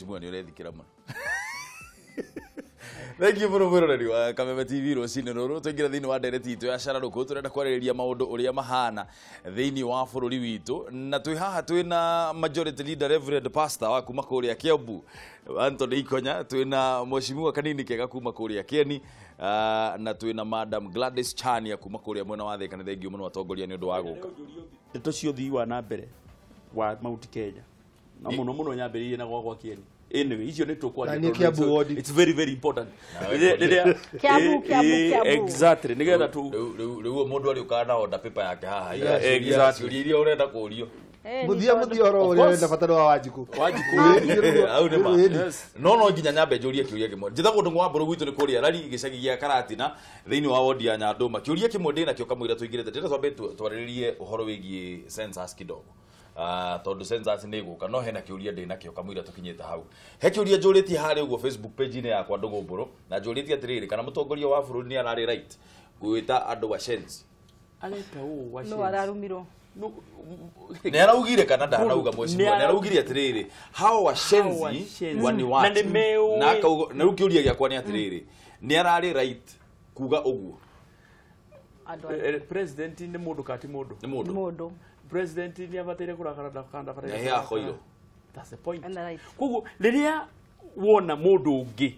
Mheshimiwa ni urethikira muno. Thank you for mwiroreri wa Kameme TV rũcinĩ rũrũ tũingĩra thĩinĩ wa ndereti itũ ya Cararũkũ tũrenda kwarĩrĩria maũndũ ũrĩa mahana thĩinĩ wa bũrũri witũ na twĩ haha twĩna majority leader Reverend Pastor wa kuma kũrĩa Kiambu Anthony Ikonya, twĩna Mheshimiwa kanini kega kuma kũrĩa Kieni na twĩna Madam Gladys Chania kuma kũrĩa mwena wa Thika. Nĩ thengiũ mũno atongoria nĩ ũndũ wa gũka. Ndeto cio thii wa na mbere wa Mount Kenya na mũno nyambĩrĩirie na gwa Kieni. Anyway, icio nĩ tũkwaria. It's very very important. Kiambu. Exactly. Nigetha tu rĩu mũndũ arĩ ũkana order paper yake haha. Exactly. Iria ũrenda kũũrio. Muthia oro ũrĩa wenda bata wa Wanjiku. Au nĩ ma. No nginya nyambe njũrie kĩũria kĩmwe. Njĩtagwo ndung'u wa mbũrũ gwitũ nĩ kũrĩa rari gĩcagi gĩa Karatina thĩinĩ wa wodi ya Nyandũma. Kĩũria kĩmwe ndĩ nakĩo kamũira tũingĩrĩte. Ndĩrenda twambe twarĩrĩrie ũhoro wĩgiĩ census kidogo. Tondu census nĩ gũka no hena kĩũria ndĩ nakĩo kamũira tũkinyĩte hau. He kĩũria njũrĩtie harĩ ũguo Facebook page-inĩ yakwa Ndũng'ũ Mbũrũ na njũrĩtie atĩrĩrĩ kana mũtongoria wa bũrũri nĩ ararĩ right gwĩta andũ washenzi. Aleta ũũ washenzi. No ararumirwo. Nĩ araugire kana ndanauga Mheshimiwa nĩ araugire atĩrĩrĩ hao washenzi wani watu na rĩu kĩũria gĩakwa nĩ atĩrĩrĩ nĩ ararĩ right kuga ũguo. President nĩ mũndũ kati mũndũ. Nĩ mũndũ. President ni abatere kurakara ndakanda bara. Ehe akoiro. That's the point. Kugu riria wona mundu ungi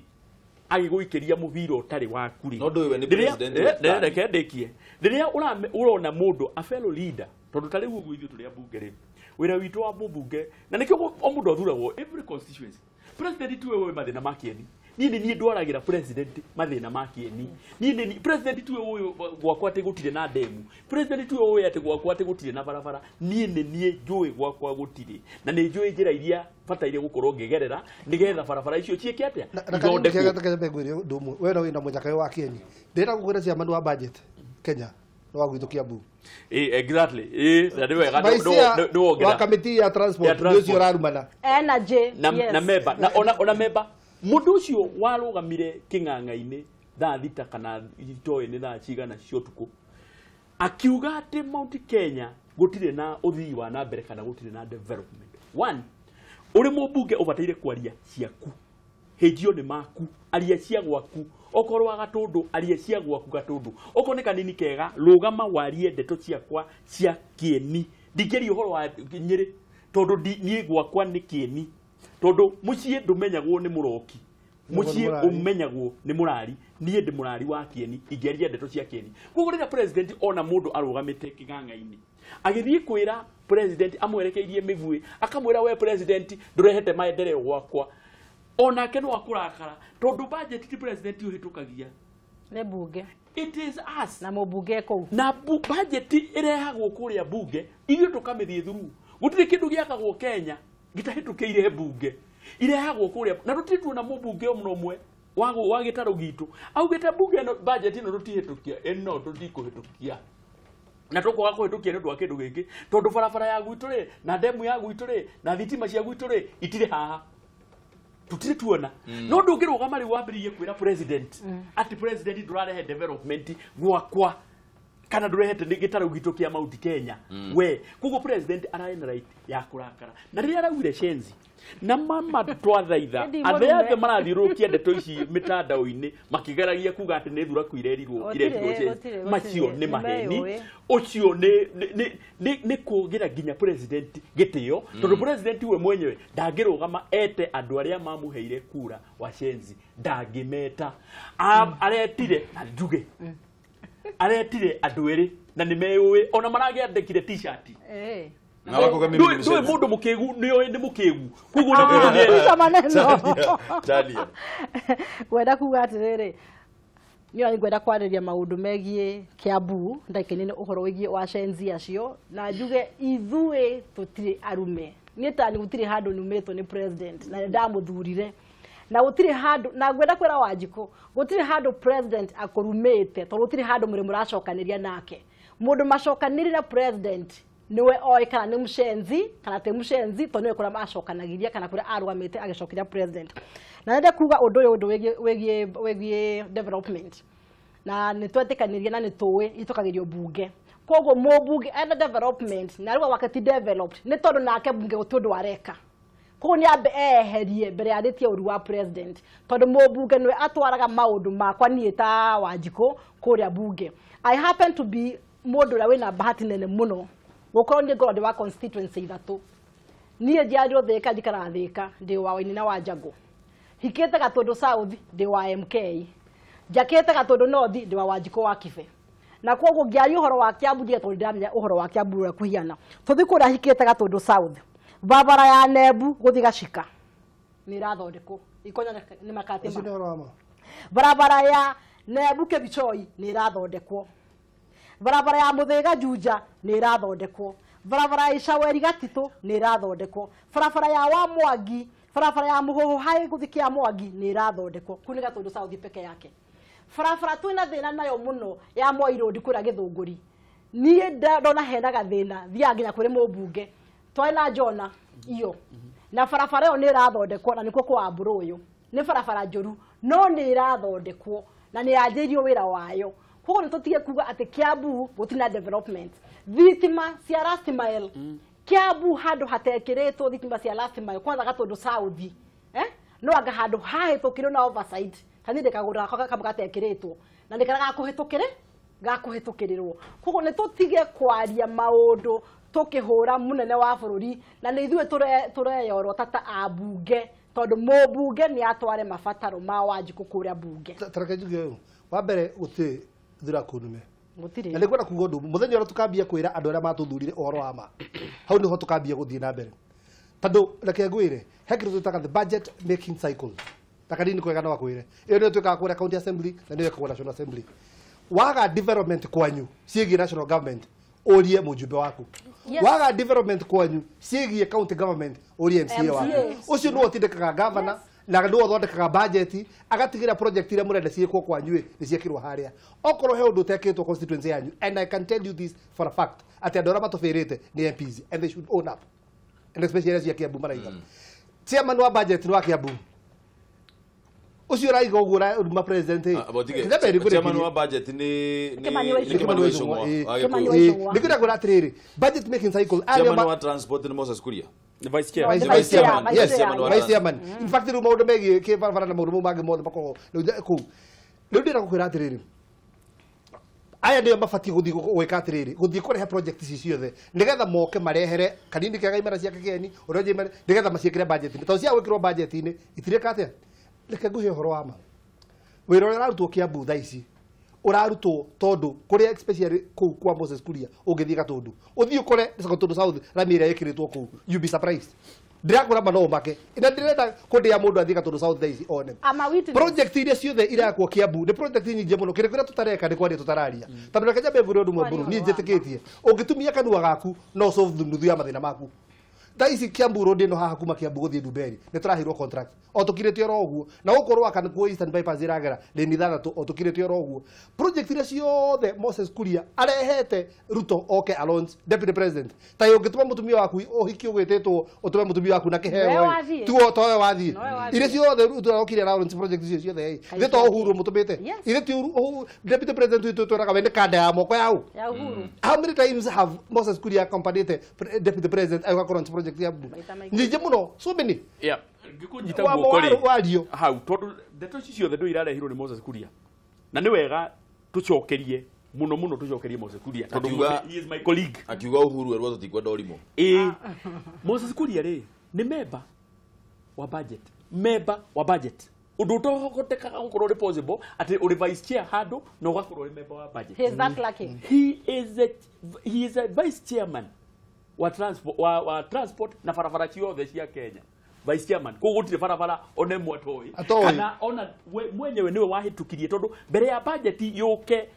agiguikeria mubira utari waku ri. No ndũĩ ni president. Reke ndekie. Riria urona mundu a fellow leader tondu tari gugu ithu turi ambunge ri. Wira witu wa mbunge na nikio o mundu athuragwo every constituency. President tuwe we mathina ma Kieni. Ni ndwaragira president mathina ma Kieni. Ni president tuwe uyu gwakwa ati gutire na demu. President tuwe uyu ati gwakwa ati gutire na barabara. Ni njui gwakwa gutire. Na ni njui njira iria bataire gukorwo ngegerera nigetha barabara icio cieke atia. Ndumu we no wina munyakayo wa Kieni. Ndira kugwira ciama wa budget Kenya. No gwitũ Kiambu. Exactly. Na ndiwe ndo wa committee ya transport ndio cio rarumana. Energy. Na member na ona member mundu ucio warugamire king'ang'a-ini thaa thita kana itoe ni thaa cigana cio tuku akiuga ati Mount Kenya gutire na uthii wa na mbere kana gutire na development. One, uri mũmbunge ubataire kwaria ciaku hejio ni maku aria cia gwaku okorwa gatundu aria cia gwaku gatundu okorwo ni kanini kega rugama warie ndeto ciakwa cia Kieni ndingeri uhoro wa Nyeri tondu ni gwakwa ni Kieni tondu mucie ndumenyagwo ni muroki mucie umenyagwo ni murari nie ndi murari wa Kieni ingeria ndeto cia Kieni kugurira president ona mundu arugamite king'ang'a-ini agithii kwira president amwerekeirie migui akamwira we president ndurehete maendeleo gwakwa ona keno akurakara tondu budget ti president uhitukagia ne bunge. It is us na mubunge ko na budget irehagwo kuria bunge iyo tukamithie thuru gutire kindu giakagwo Kenya gitahitukeire bunge irehagwo kuria na rutitu na mubunge omwe wa gitaru gitu augite bunge no budget ino rutihitukia eno tutikuhitukia na tukwa kuhitukia ndu wa kindu giki tondu barabara ya gwitu ri na demu ya gwitu ri na thitima cia gwitu ri itire haha tutire tuona no ndungirugama ri wambiririe kwira president ati president ndurarehe development gwakwa kana ndurehete gitaru gitu kia Mount Kenya we kugo president araina right ya kurakara na riria arauire shenzi na mama twathaitha athe marathirukia ndeto ici mitandao-ini makigeragia kuga ati ni thura kuirerirwo macio ni maheni ucio ni kugira ginya president gitio tondu president we mwenyewe ndangirugama ete andu aria mamuheire kura wa shenzi ndangimeta aretire na njuge aretire andu eri na ni mewe ona maragiandikire t-shirt na wako mimi ndio mundu mukegu ni mukegu kugo na mundu ni maneno Chania gwenda kuga atiriri ni ngwenda kwariria maundu megie Kiambu ndakinene uhoro wigie wa shenzi acio na njuge ithuĩ tutire arume ni tani gutire handu numetwo ni president na ndamuthurire na gutire handu na ngwenda kwira Wanjiku gutire handu president akurumite to gutire handu muri muracokaniria nake mundu macokaniri na president niwe oi kana ni mushenzi kana te mushenzi to niwe kura macokanagiria kana kura arugamite agicokiria president na nende kuga undu wegie development na nitwetikaniria na nituwe itukagirio bunge kogo mo bunge and development na ruga wakati developed ni tondu nake bunge gutundu areka ko ni abe eherie mbere ya ritie uru wa president tondu mubunge nwe atwaraga maundu makwa nie ta Wanjiko kuria bunge. I happen to be mundu ra wina bahati nene muno gukorwo ni ngorwo ndi wa constituency ithatu nie ndiario thika njikara thika ndi wa Wainina wa Njagu hikete Gatundu South ndi wa MK jakete Gatundu North ndi wa Wanjiko wa Kibe na koguo ngiari uhoro wa Kiambu ndi tondu ndiramenya uhoro wa Kiambu ura kuhiana tuthi kuria hikete Gatundu South babara ya Nebu guthi Gacika ni rathondeko ikonya ni makatima barabara ya Nebu Kebichoi ni rathondekwo barabara ya Muthiga Juja ni rathondekwo barabara ya Icaweri Gatito ni rathondekwo barabara ya wa Mwangi barabara ya Muhoho hai guthikia Mwangi ni rathondekwo kuni Gatundu South peke yake barabara twina thina nayo muno ya Moi Road kura Githunguri nie ndona henaga thina thia nginya kuri mubunge twaina Jona iyo na barabara yo ni rathondekwo na niko kwa Amburu uyu ni barabara njuru no ni rathondekwo na ni yanjirio wira wayo koguo ni tutige kuga ati Kiambu gutina development thitima cia last mile Kiambu handu hatekiritwo thitima cia last mile kwanza Gatundu South no anga handu hahitukirwo na oversight hani ndikagura kaba gatekiritwo na ndikaraga gakuhitukirirwo koguo ni tutige kwaria maundu tukihura munene wa bururi na ni ithue tureyorwo tata abunge tondu mubunge ni atware mabataro ma Wanjiko kuria bunge tareke njuge wa mbere uti thira kunume na nĩ kwenda kuga ũndũ mũthenya ũrĩa tukambia kwĩra andũ arĩa matuthurire ũhoro wa ma hau nĩho tukambia gũthiĩ na mbere tondũ reke ngwĩre he kĩndũ twĩtaga the budget making cycle ta kanini kwega no akwĩre ĩyo nĩyo twĩkaga kũrĩa county assembly na nĩyo ĩkagwo national assembly waga development kwanyu ciĩgiĩ national government ũrie mũjumbe waku waga development kwanyu ciĩgiĩ county government ũrie MCA waku ũcio nĩwe ũtindĩkaga governor na nduo thondekaga budget agatigira project ire murende ciĩkwo kwanyu nĩ ciekirwo haria okorwo he undu teketwo constituency yanyu and I can tell you this for a fact ati andũ arĩa matũbĩrĩte nĩ MPs and they should own up and especially as Kiambu maraiga chairman wa budget wa Kiambu ucio raiga ũguo ma president chairman wa budget ni nikwenda kũra atĩrĩrĩ budget making cycle chairman wa transport ni Moses Kuria Vice chairman. Yes, vice chairman. In fact, the maundu megi ke barabara na maundu magi mothe makoro ku. Riu ndira gukwira atiriri. Aya ndio mabati guthi gwika atiriri, guthi kurehe project ici ciothe. Nigetha moke marehere kanini kega imara cia kigeni, uroje nigetha maciekire budget. Tao cia gwikirwo budget ini itireka atia. Reke nguhe horo wa ma. Wira uria arutwo Kiambu tha ici. Urarutwo tondu kuria especially ku kwa Moses Kuria ungithie Gatundu uthii ukore Gatundu South ramira yekiritwo ku you be surprised ndirakura mano make ina ndirenda kundia mundu athie Gatundu South thaisi one project iria ciothe irakwo Kiambu ni project nyingi muno kire kuria tutareka ni kwari tutararia tondu reke jambe buru ndu mburu ni njitikitie ungitumia kanua gaku no solve nuthu ya mathina maku thaisi Kiambu road no haha kuma Kiambu guthie Ndumberi ni turahirwo contract o tukiretio ro uguo na gukorwo akana ku Eastern Bypass iragera ni thathatu o tukiretio ro uguo project iria ciothe Moses Kuria arehete Ruto oke Alonso deputy president ta ungituma mutumia waku ohiki ugwetetwo utume mutumia waku na kiheo tuo towe wathie iria ciothe Ruto okire Alonso project icio ciothe ile to Uhuru mutumite ile ti deputy president witu twaraga wende kanda ya moko yau how many times have Moses Kuria accompanied deputy president agakorwo project ya nyingi muno so many ngikunyita guokori hau tondu ndeto ici ciothe ndu irarehirwo ni Moses Kuria na ni wega tucokerie muno tucokerie Moses Kuria tondu he is my colleague akiuga Uhuru erwo tutikwenda orimo Moses Kuria ri ni member wa budget undu tohotekaga gukorwo ri possible ati uri vice chair handu na ugakorwo ri member wa budget he is that lucky he is a vice chairman wa transport na barabara ciothe cia Kenya vice chairman ko gutire barabara one mwatoi kana ona mwenyewe niwe wahitukirie tondu mbere ya budget yuke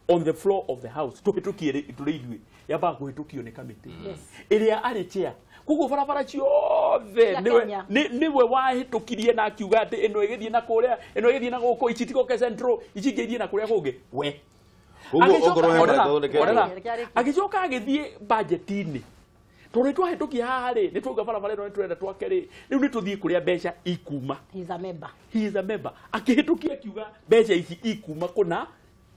on the floor of the house tuhitukie tureithwe yaba kuhitukio ni committee iria ari chair kugo barabara ciothe niwe wahitukirie na akiuga ati eno igithie na kuria eno igithie na guko ichitikoke central ichigithie na kuria kungi we agicoka agithie budget-ini tondu twahitukia haha ri ni tuga barabara ino turenda twake ri riu ni tuthie kuria mbeca ikuma he is a member akihitukia kiuga mbeca ici ikuma kuna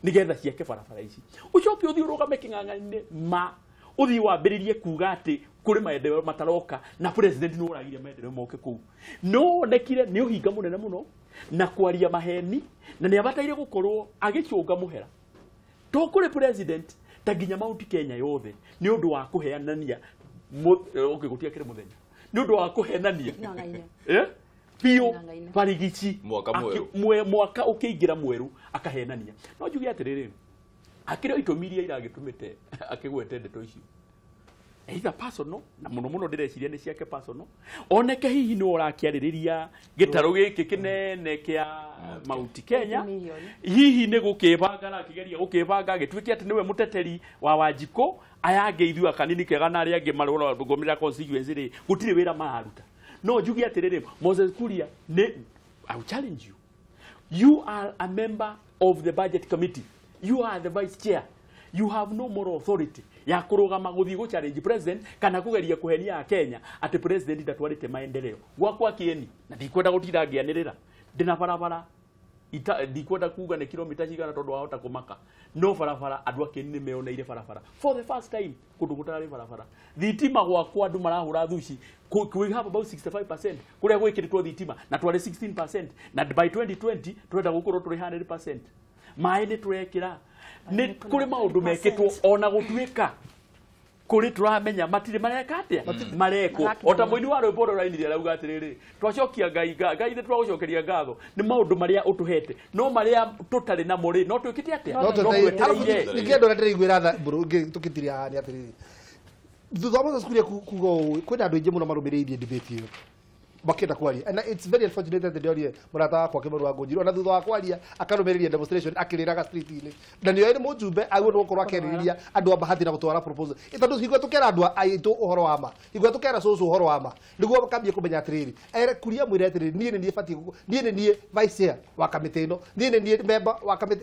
nigetha ciake barabara ici ucoke uthie urugame king'ang'a-ini ma uthi wambiririe kuga ati kuri maendeleo mataroka na president no uragire maendeleo moke ku no nekire ni uhinga munene muno na kwaria maheni na ni abataire gukorwo agicunga muhera to kuri president taginya Mount Kenya yothe ni undu wa kuheanania gutia kire muthenya ni undu wa kuheanania pio parigici mwaka ukiingira mweru akahenania no njugi atiriri akire itomiria iragitumite akigwete ndeto icio either personal na muno ndireciria ni ciake personal oneke hihi ni urakiaririria gitaro giki kinene kia Mount Kenya hihi ni gukibanga na kigeria gukibanga gitwiki ati niwe muteteri wa Wanjiko ayange ithua kanini kega na ari ange marora ngomira constituency ri gutire wira maruta no njugi atiriri Moses Kuria I will challenge you. You are a member of the budget committee. You are the vice chair. You have no moral authority ya kurugama guthi go challenge president kana kugeria kuhenia Kenya ati president ndatwarite maendeleo gwakwa kieni na ndikwenda gutira ngianirira ndina barabara ndikwenda kuga ne kilomita cigana tondu wahota kumaka no barabara andu akeni ni meoneire barabara for the first time kundu gutari barabara thitima gwakwa andu marahura thuci we have about 65% kuria gwikiritwo thitima na twari 16% na by 2020 twenda gukorwo turi 100% mai ni turekira ni kuri maundu mekitwo ona gutwika kuri turamenya matire mareka atia mareko ota muini wa rwimbo rurainiria rauga atiriri twacokia ngai ni twagucokeria ngatho ni maundu maria utuhete no maria tutari na muri no twikite atia no tutari nikendo na ndiraiguira tha buru tukitiria hani atiriri thutha wa Moses Kuria kugo kwina andu ingi muno marumiriirie debate iyo bakenda kwaria and it's very unfortunate that the audio murata wakwa Kimaru wa Ngunjiri ona thutha wa kwaria akarumiriria demonstration akiriraga street ini na niyo iri mujumbe agwe no korwa akeriria andu abahathi na gutwara proposal itandu higwa tukera andu aitu uhoro wa ma higwa tukera soso uhoro wa ma niguo bakambie kumenya atiriri ere Kuria mwire atiriri nie ni fati nie ni vice chair wa kamite ino nie ni member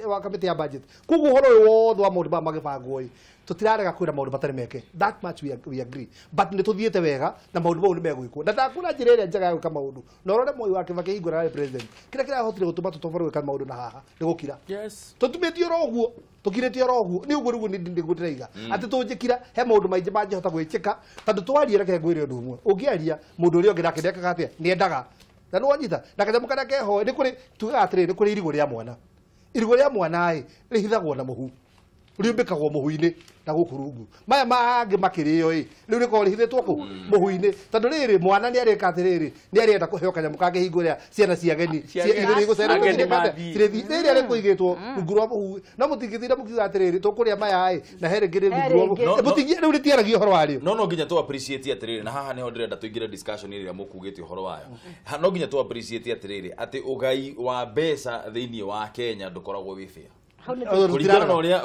wa kamite ya budget kugu uhoro wothe wa maundu magibangwo tutirarega kwira maundu batari meke that much we agree but ni tuthiete wega na maundu mau ni megwikwo na ndakuna njira iria njega ya gwika maundu na rore Moi wake bakihingura na president kira hotire gutuma tutobore gwika maundu na haha ni gukira yes tutumetio roguo tukiretio roguo ni uguo ni ndigutireiga ati tunjikira he maundu maingi mangihota gwikika tondu twaria reke ngwire undu umwe ungiaria mundu uria ungi nake ndekaga atia ni endaga na no anyita na kanyamu kana keho ni kuri tugaga atiri ni kuri irigo ria mwana ai rihithagwo na muhu riumbikagwo muhu-ini na gukurungu maya mangi makirio riu riko rihithitwo ku muhu-ini tondu riri mwana ni arika atiriri ni arienda kuheo kanyamu kange hinguria ciana cia ageni igiri gucerera riri ari kuigitwo ngurwa muhu no mutingithira mukiuga atiriri tukuria maya na here ngiri ngurwa mutingi riu ritiaragio horo wario no nginya tu appreciate atiriri na haha niho ndirenda tuingire discussion iri mukugite horo wayo no nginya tu appreciate atiriri ati ugai wa mbeca thiini wa Kenya ndukoragwo wi fair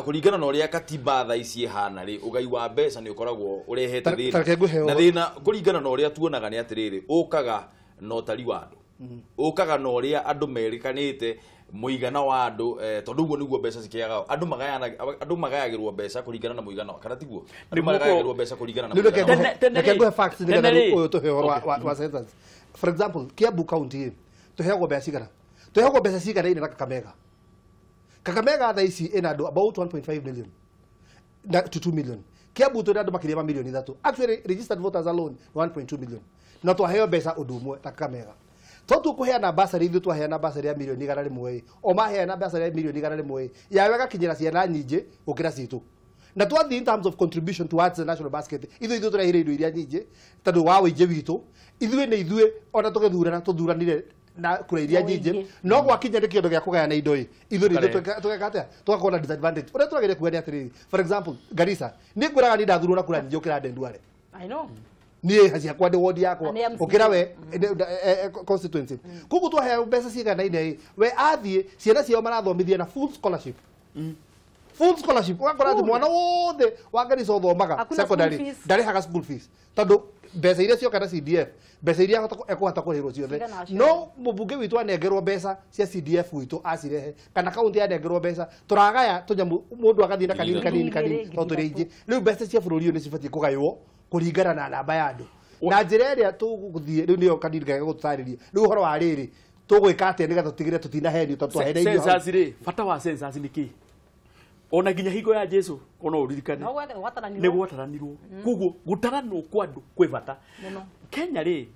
kuringana na uria katiba tha ici hana ri ugai wa mbeca ni ukoragwo urehete thina na thina kuringana na uria tuonaga ni atiriri ukaga na utari wa andu ukaga na uria andu merikanite muigana wa andu tondu guo niguo mbeca cikiaga andu magayagirwo mbeca kuringana na muigana kana tiguo andu magayagirwo mbeca kuringana na muigana facts ni kana uyu tuheo wa sentence for example Kiambu county tuheo mbeca cigana tuheo mbeca cigana ina na Kakamega tha ici ina andu about 1.5 million to 2 million Kiambu tu andu makiria milioni 3 actually registered voters alone 1.2 million na twaheo mbeca undu umwe ta Kakamega to tukuheana basari ithu twaheana basari ya milioni 100 o maheana basari ya milioni 100 ya wega kinyira ciana nyingi gukira citu na twathi in terms of contribution towards the national basket ithu turahire indo iria nyingi tondu wa wije witu ithuĩ ona tugithurana tuthuranire na kureiria nyingi no gwakinya ni kiondo gya kugayana indo ithu ni tugeka atia tugakona disadvantage ore turagire kuania atiri for example Garissa ni nguraga ni ndathurwo na kura nyingi ukira Ndendware I know ni hacia kwa de ward yakwa ukira we constituency kugu twahe mbeca cigana ine we athie ciana ciao marathomithia na full scholarship wakora mwana wothe wa Garissa othomaga secondary ndarihaga school fees tondu mbeca iria cio kana CDF mbeca iria ekuhota kurihirwo ciothe no mubunge witu anengerwo mbeca cia CDF witu acirehe kana kaunti anengerwo mbeca turagaya tunyamu mundu agathina kanini o turi ingi riu mbeca cia bururi ni cibatie kugaywo kuringana na namba ya andu na njira iria tuguthie riu niyo kanini gaka gutariria riu uhoro wa riri tugwika atia nigetha tutigire tutina heni tondu twahereirio census ri bata wa census niki ona ginya hingo ya Jesu kono uririkane ne gwataranirwo kuguo gutaranwo kwa andu kwi bata Kenya ri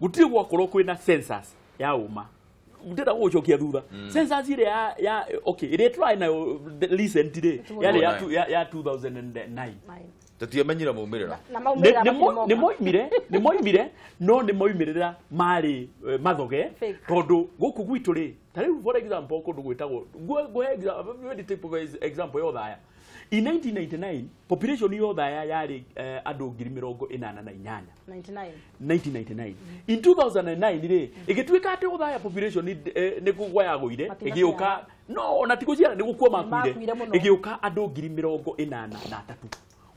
gutiri gwakorwo kwina census ya uma ndira gucokia thutha census ile ya okay ire try na recently yale ya 2009 tutiamenyira maumirira ni moimire no ni moimirira mari mathoge tondu guku gwitu ri tari for example kundu gwitagwo go example yo thaya in 1999 population yo thaya yari andu 88 1999 in 2009 ri igituika ati uthaya population ni kugwa yaguire igiuka no na tikuciara ni gukua makuire igiuka andu 83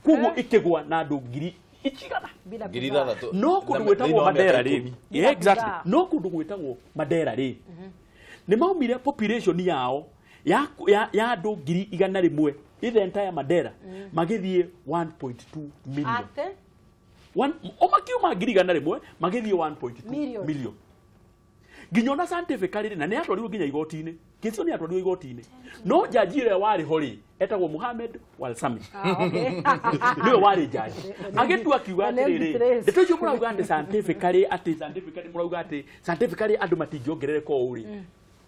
kuguo ikigwa na andu ngiri ikigana no kundu gwetagwo Mandera ri exactly no kundu gwetagwo Mandera ri ni maumire population yao ya andu ngiri 100 the entire Mandera magithie 1.2 million o makiuma ngiri 100 magithie 1.2 million ginyona scientifically na ne atwarirwo ginya igoti-ini kicio ni atwarirwo igoti-ini no jaji ire wari hori etagwo Mohamed Walsami niwe wari jaji agetua kiuga atiriri nditocio murauga ati scientifically murauga ati scientifically andu matingiongerereka uri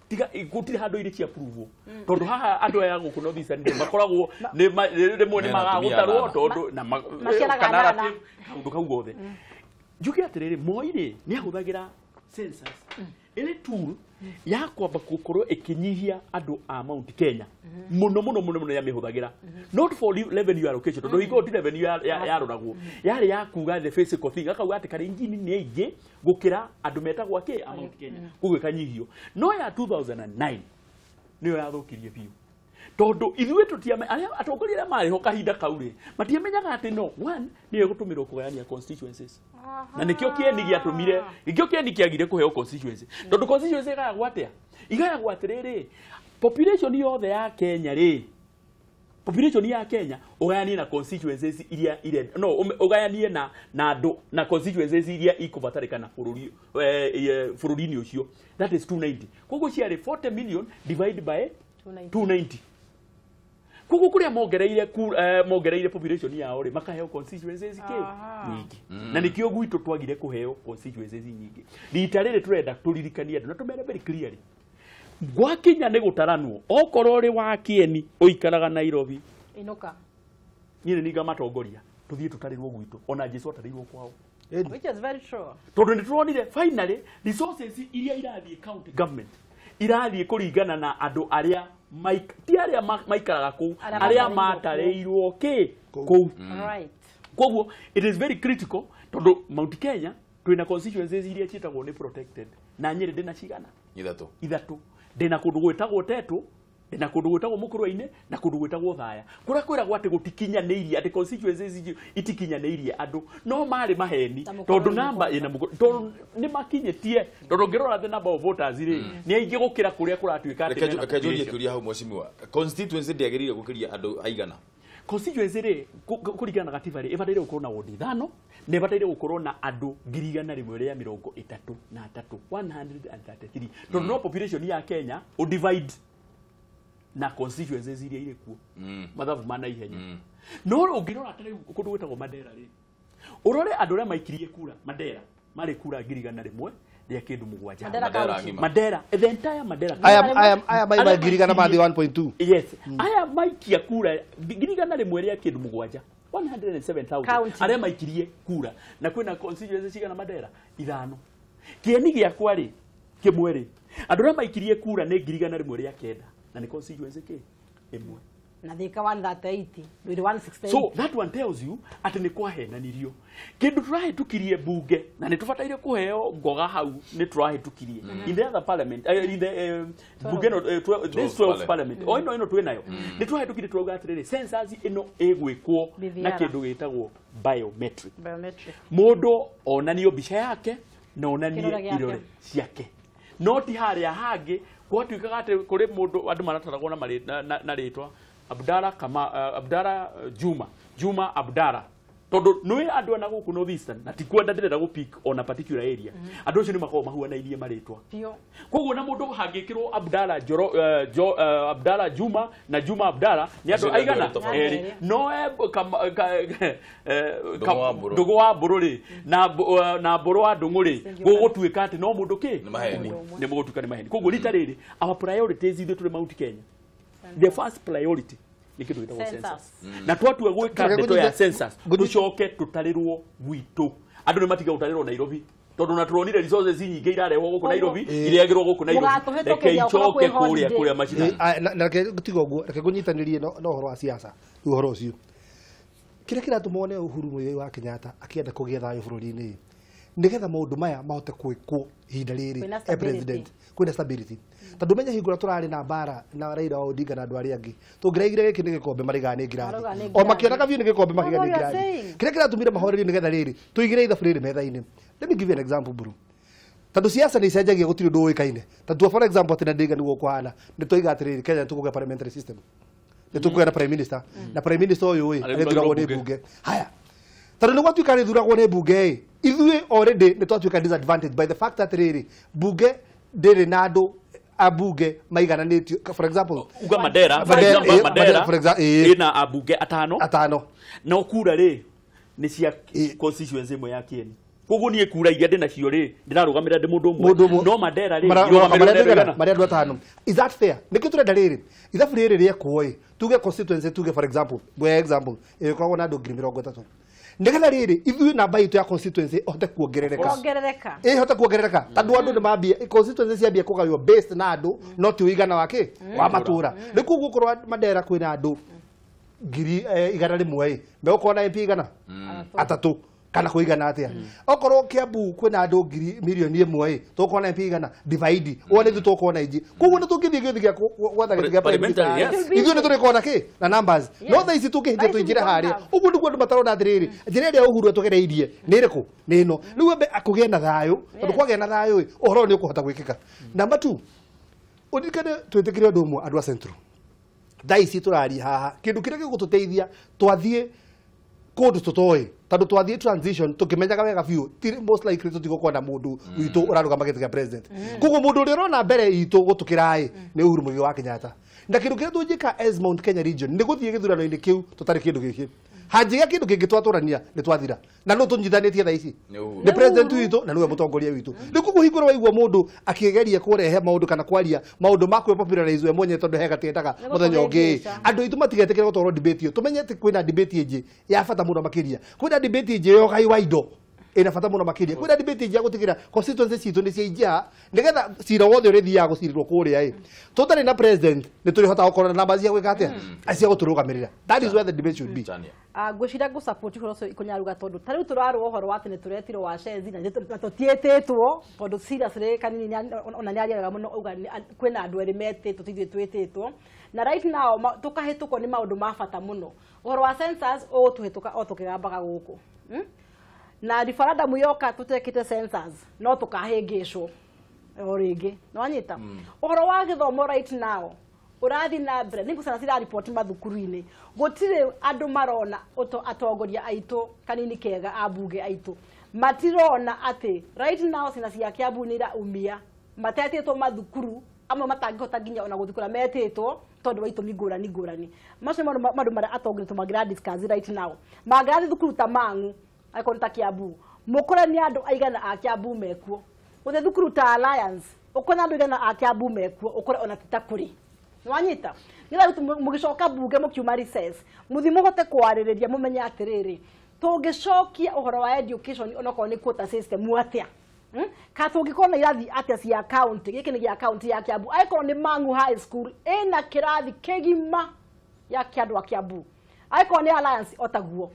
tiga gutire handu iri cia approve tondu haha andu aya guku no thisa ndi makoragwo ni magagutarwo tondu na kanara undu kau gothe njuke atiriri moire ni ahuthagira census ile tool ya kwamba gukorwo ikinyihia andu a Mount Kenya muno ya mihuthagira not for revenue allocation tondu igoti revenue ya roragwo yari ya kuga the physical thing akauga ati kare engine ni ingi gukira andu metagwo ake a Mount Kenya kugo ikanyihio no ya 2009 niyo yathukirie biu tondu ithuĩ tutiame aria atongoria aria mari ho kahinda kauri matiamenyaga ati no one niyo gutumirwo kugayania constituencies na nikio kieni giatumire ikio kieni kiagire kuheo constituency tondu constituency igayagwo atia igayagwo atiriri population yothe ya Kenya ri population ya Kenya ugayanie na constituencies iria no ugayanie na andu na constituencies iria ikubatarikana bururi-ini ucio that is 290 koguo ciari 40 million divided by 290 kugu kuria mongereire population yao ri makaheo constituencies nyingi na nikio gwitu twagire kuheo constituencies nyingi rita riri turenda turirikania andu na tumere very clearly gwakinya ni gutaranwo okorwo ri wa kieni uikaraga Nairobi inuka nyine niga matongoria tuthie tutarirwo gwitu ona Jesu atarirwo kwao which is very true tondu nituronire finally resources iria irathie county government irathie kuringana na andu aria ti aria maikaraga kuu aria matareirwo kuu right koguo it is very critical tondu Mount Kenya twina constituencies iria cietagwo ni protected na Nyeri ndina cigana ithatu ndina kundu gwetagwo Tetu ndina kundu gwetagwo Mukurwa-ini na kundu gwetagwo Thaya kuria kwiragwo ati gutikinyaniirie ati constituencies itikinyaniirie andu no mari maheni tondu namba ina tondu ni makinyetie tondu ngirora the number of voters ri ni aingi gukira kuria kuratuika ati akajuria kiuria hau mwashimiwa constituency ndiagirire gukiria andu aigana constituency ri kurigana na katiba ri ibataire gukorwo na wodi thano ne ibataire gukorwo na andu 133 133 tondu no population ya Kenya o divide na constituencies iria ire kuo mathabu mana ihenya no ungirora atari kundu gwetagwo Mandera ri urore andu aria maikirie kura Mandera mari kura 101 ria kindu mugwanja Mandera the entire Mandera aya mai girigana mathi 1.2 yes aya maikia kura 101 ria kindu mugwanja 107,000 aria maikirie kura na kwina constituencies cigana Mandera ithano kieni giakwa ri kimwe ri andu aria maikirie kura ni 101 ria kenda na ni constituency ke emwe na thika 138 with 168 so that one tells you ati ni kwahenanirio kindu turahitukirie bunge na ni tubataire kuheo ngoga hau ni turahitukirie in the other parliament in the bunge no this 12 parliament o ino twinayo ni turahitukirie turoga atiriri census ino egwikwo na kindu gitagwo biometric mundu onanio bica yake na onanie irore ciake noti haria hangi gwatuikaga ati kuri mundu andu marataragwo na ritwa Abdalla Juma Abdalla tondu nui andu ana guku North Eastern na tikwenda ndirenda gu pick on a particular area andu acio ni makao mahuanairie maritwa koguo na mundu hangikirwo Abdalla Abdalla Juma na Juma Abdalla ni andu aigana no ndugu wa Mburu na Mburu wa Ndung'uri gugutuika ati no mundu ki ni mugutuika ni maheni koguo rita riri our priorities ithu tuli Mount Kenya the first priority ni kitu gitagwo census na twatua gwika ndeto ya census tucoke tutarirwo gwitu andu ni matiga gutarirwo Nairobi tondu na turonire resources nyingi irarehwo guku Nairobi ireagirwo guku Nairobi reke icoke kuria macina na reke gutiga uguo reke gunyitanirie no horo wa siasa uhoro ucio kire kiratuma Uhuru Muigai wa Kenyatta akienda kugia thayo bururi-ini nigetha maundu maya mahote kwikwo ihinda riri president kwina stability tondu menya hingura turari na bara na Raila Odinga na andu aria angi tungireigire giki ni gikombe marigane ngirathi o makionaga biu ni gikombe marigane ngirathi kire kiratumire mahoreri nigetha riri tuigire ithabu riri metha-ini. Let me give you an example bro. Tondu siasa ni cenjagia gutiri ndu uikaine tondu for example ati Ndinga niguo kuhana ni tuiga atiri Kenya tukuge parliamentary system ni tukuge na prime minister na prime minister uyu ni thuragwo ni bunge haya tondu niguo tuika ni thuragwo ni bunge ithui already ni twatuika disadvantage by the fact that riri bunge ndiri na andu abunge maigananitio for example uga Madera for example ina abunge atano na okura ri ni cia constituency imwe ya Kieni koguo nie kura iria ndina cio ri ndirarugamira ndi mundu umwe no Madera ri mari andu atano is that fair niki turenda riri ithabu riri riekwo tuge constituency tuge for example by example ikoragwo na andu 30,000 nigetha riri ithui namba itu ya constituency hote kuongerereka hote kuongerereka tondu andu ni mambia constituency ciambia kugaywo based na andu no ti uigana wake wa matura niku gukorwa Madera kwina andu ngiri igana rimwe megukona MP igana atatu kana kuigana atia okorwo Kiambu kwina andu ngiri milioni imwe tukona MP igana divide wone thu tukona iji koguo ni tungithie githi gia gwatha githi gia parliamentary ithu ni turikona ki na numbers no tha ici tukihite tuinjire haria uguo niguo andu matarona atiriri njira iria Uhuru atugereirie ni iriku ni ino riu ambe akugie na thayo tondu kwagia na thayo uhoro ni ukuhota gwikika number 2 udikane twitikire undu umwe andu a Central tha ici turari haha kindu kiria gigututeithia twathie kundu tutoi tondu twathie transition tukimenyaga wega biu most likely tutigukona mundu witu urarugama giti kia president koguo mundu uri rona mbere itu gutukirai ni Uhuru Muigai wa Kenyatta na kindu kiria tunjika as Mount Kenya region ni guthie githurano-ini kiu tutari kindu giki hanjiga kindu kingi twaturania ni twathira na no tunyithanitie tha ici ni president witu na niwe mutongoria witu ni kuguhingura waigua mundu akigeria kurehe maundu kana kwaria maundu makwe popularize we mwenye tondu hega tietaga muthenya ungi andu itu matigetekera gutoro debate tumenye ati kwina debate ingi ya bata muno makiria kwina debate ingi yo gai waido ina bata muno makiria kwina debate ingi ya gutikira constituency citu ni cia nigetha cira wothe uri thia gucirirwo kuria tutari na president ni turi hota gukora na namba cia gwika atia acia guturugamirira that is where the debate should be ngwicira gu support horo so ikunyaruga tondu tariu turarwo horo wati ni turetirwo wa shenzi na tutietetwo tondu seriously kanini ona ni ariaga muno uga kwina andu eri metitwo tithie twititwo na right now tukahituko ni maundu ma bata muno horo wa census o tuhituka o tukigambaga guku na referendum yoka tutekite census no tukahingicwo oringi no anyita horo wa githomo right now urathi na mbere ningu sana sira report mathukuru-ini gutire andu marona atongoria aitu kanini kega abunge aitu matirona ati right now sina cia Kiambu ni ra umia matetitwo mathukuru amwe matangihota nginya ona guthukura metitwo tondu wa itumi ngurani macio mandu mara atongoria tumagira discuss right now magathi thukuru ta Mang'u aikonta Kiambu mukore ni andu aigana a Kiambu mekuo uthe thukuru ta Alliance ukona andu aigana a Kiambu mekuo ukore ona titakuri nwanyita ngira mugicoka bunge mukiuma recess muthimo hote kwaririria mumenye atiriri tungicokia uhoro wa education onako ni quota system atia ka tungikona irathi atia cia county giki ni gia county ya Kiambu aiko ni Mang'u High School ina kirathi kegima ya kiandu a Kiambu aiko ni Alliance otaguo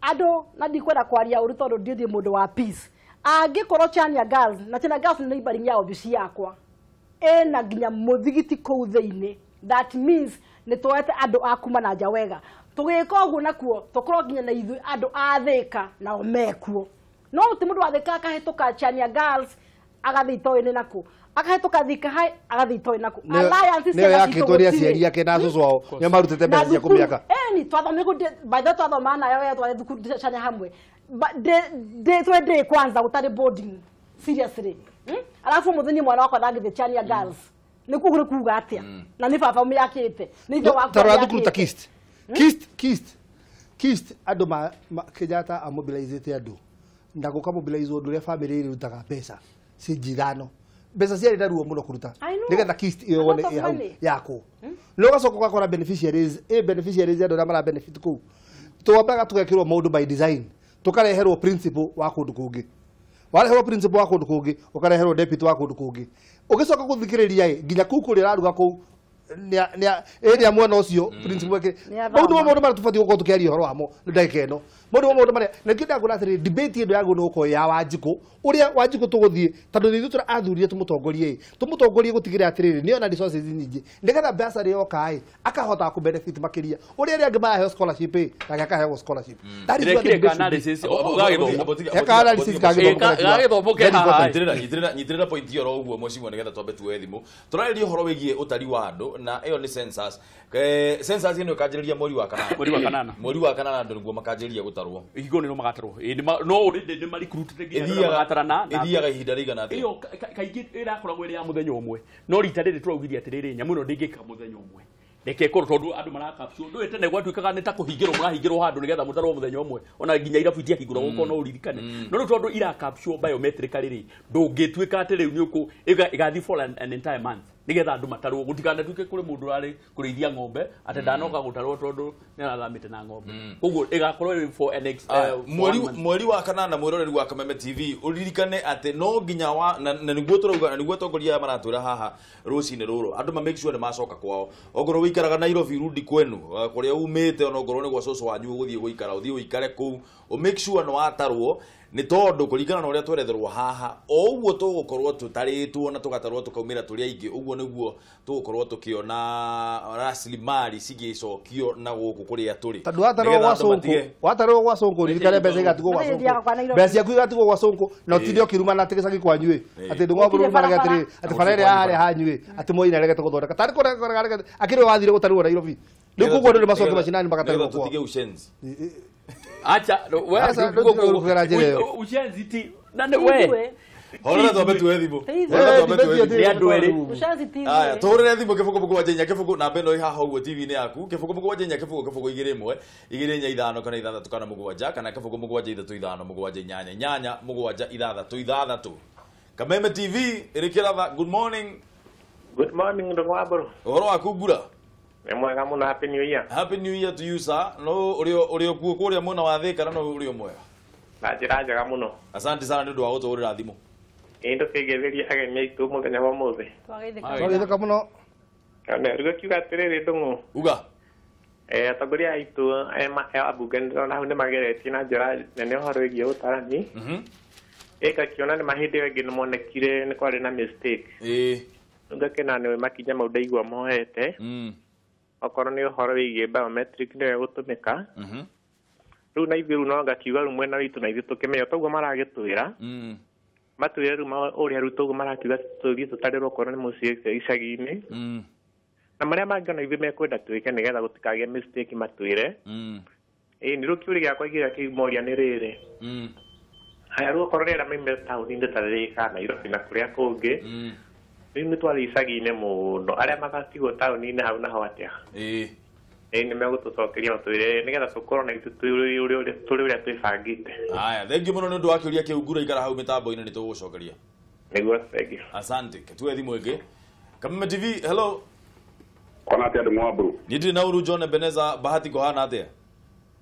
ado na ndikwenda kwaria uru tondu ndithie mundu wa peace angikorwo Chania Girls na Chania Girls ni neighboring ya ofisi yakwa ena nginya muthigiti kuu thiini that means ni twete andu akuma na nja wega tugika uguo nakuo tukorwo nginya na ithu andu athika na omekuo no ti mundu athika akahituka Chania Girls agathitoini naku akahituka Thika High agathitoini naku Alliance ne ya kitoria ciari yake na cucu wao ni marutete mbeca cia kumiaka mami twathome ku by the twathoma nayo ya twathe thukuru cana hamwe de kwanza gutari boarding seriously alafu muthini mwana wakwa ndangithechania girls ni kugure kuga atia na ni baba yakite ni ndo wakwa tara thukuru ta kist andu ma Kenyatta a mobilizate andu ndaguka mobilize undu ria family iri rutaga pesa si njirano mbeca ciari ndaruo muno kuruta nigetha kist iyo wone yako no gacoka gakora beneficiaries beneficiaries andu mara benefit ku tuambaga tugekirwo maundu by design tukareherwo principal wa kundu kungi wareherwo principal wa kundu kungi ukareherwo deputy wa kundu kungi ugicoka guthikiriria nginya kuku ri raruga ku area mwana ucio principal wake maundu mara tufati gukorwo tukiaria horo wamo ndagika ino maundu mara na ngida ngona atiri debate ndo yago no ko ya Wanjiku uria Wanjiku tuguthie tondu thithu tura athurie tumutongorie gutigire atiriri ni ona resources nyingi ndigetha mbeca ri yokai akahota ku benefit makiria uria ri angi marahe scholarship na gakahe scholarship that is what the analysis nyitira point yo ro uguo mocimo nigetha twambe tuwe thimu turareria horo wigie utari wa andu na iyo ni census census ino kanjiriria mweri wa kanana ndu niguo makanjiriria gutarwo ihigo ni no magatarwo no ni ma recruit magatarana ithiaga ihinda rigana atia iyo kaingi irakoragwo iri ya muthenya umwe no rita riri turaugithia atiriri nyamu no ndingika muthenya umwe reke korwo tondu andu marakapsio ndu etene gwatuikaga ni ta kuhingirwo murahingirwo handu nigetha mutarwo muthenya umwe ona nginya irabu itia hingurwo guko no uririkane no tondu irakapsio biometrically ri ndungituika atiriu ni uku igathi for an entire month nigetha andu matarwo gutikana tuike kuri mundu ari kurithia ng'ombe ate ndanoka gutarwo tondu ni arathamite na ng'ombe koguo igakorwo for an mweri wa kanana mwiroreri wa Kameme TV uririkane ate no nginya wa na niguo turauga na niguo tongoria maratwira haha rucine ruru andu ma make sure ni macoka kwao ogoro wikaraga Nairobi rudi kwenu kuria umite ona ogoro ni gwa soso wanyu guthie guikara uthie uikare ku o make sure no atarwo ni tondu kuringana na uria tweretherwo haha oguo tugukorwo tutaritwo na tugatarwo tukaumira turi aingi uguo niguo tugukorwo tukiona rasilimali cigicokio na guku kuria turi tandu watarwo gwa sonko ririkane mbeca igatigwo gwa sonko mbeca yaku igatigwo gwa sonko na utinde ukiruma na tigicagi kwanyue ati ndungwa buru maraga atiri ati farere hari hanyue ati moina regete guthondeka tari kore akiri wathire gutarwo Nairobi ndikugo ndi macoke macinani mbakatari kwa tutige ushenzi acha wewe ushenzi ti nande we hora ndo betu ethibo ni andu eri ushenzi ti aya torere ethibo kifuko buko wajenya kifuko na beno iha uguo TV ni yaku kifuko buko wajenya kifuko igire imwe igire nya ithano kana ithathatu kana mugwanja kana kifuko mugwanja ithatu ithano mugwanja nyanya mugwanja ithathatu Kameme TV irikiratha good morning ndongwabro horo akugura mwega muno happy new year to you sir no urio kuo kuria mwana wa thika na no urio mwega njira njega muno asante sana ndu wa guturira thimu ndo kigetheria ageni aitu muthenya wa muthe twagitheka muno kana rigo kiuga atiriri ndungu uga atongoria aitu abunge ndona hau ni mageretie na njira nene horo igie utarani kiona ni mahindi wengi ni monekire ni kwari na mistake ngakena ni makinya mauda igwa mohete okorwo ni uhoro wigie biometric ni gutumika riu na ithiru no ngakiuga ru mwena witu na ithu tukimenya toguo maragitwira matwire ru uria ru toguo marakiuga tuthie tutarirwo korwo ni mucie icagi-ini na maria mangi ona ithu mekwenda twike nigetha gutikagie mistake matwire ni ru kiuri giakwa igira kiumoria ni riri haya ru okorwo rira maime tauni-ini ta Thika Nairobi na kuria kungi ni twari icagi-ini muno aria magatigwo tauni-ini hau naho atia ni megutucokeria matwire nigetha tukorwo na itu turi uria twibangite aya thengi muno ni ndu wa kiuria kiungura igara hau mitambo-ini ni tugucokeria niguo thengi asante tuwe thimu ingi Kameme TV hello kona atia ndu mwaburu ni ndiri na uru John Ebeneza bahati kohana atia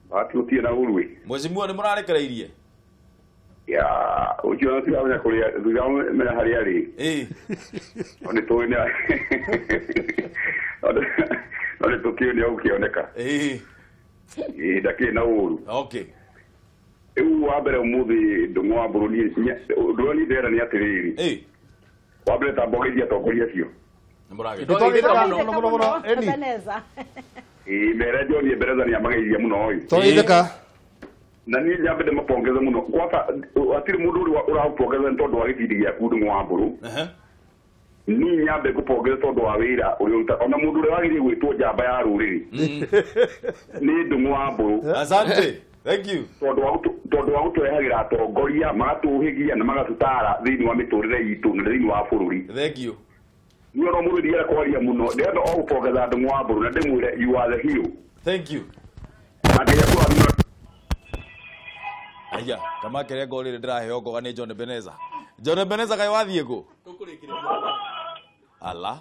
bahati utie na uru mwezimua ni murarekereirie ya ukiona tia wanya kuria thutha me hari ari oni tuine ole tukio au kioneka dakika na uru okay wabere umuthi ndungwa buruni ndoni dera ni atiriri wabere tambogeria tokoria cio mburage no eni mbere John Ebeneza ni amageiria muno oi toitheka na ni nyambe de mapongeza muno kwata atiri mundu uri urapongeza ntondo wa gitindi gya kundu ngwa mburu ni nyambe kupongeza tondu wa wira uri ona mundu uri wagire gwitwo njamba ya ruriri ni ndungu wa mburu. Asante, thank you. Tondu wa guturehagira atongoria magatuhigia na magatutara thiini wa miturire itu na thiini wa bururi. Thank you. Ni ono mundu ndiye kwaria muno ndendo o kupongeza ndungu wa mburu na ndimwire you are the hero. Thank you. Aya, kama kere ngorire ndiraheo ngoga ni John Beneza. John Beneza kai wathie ku? Ala.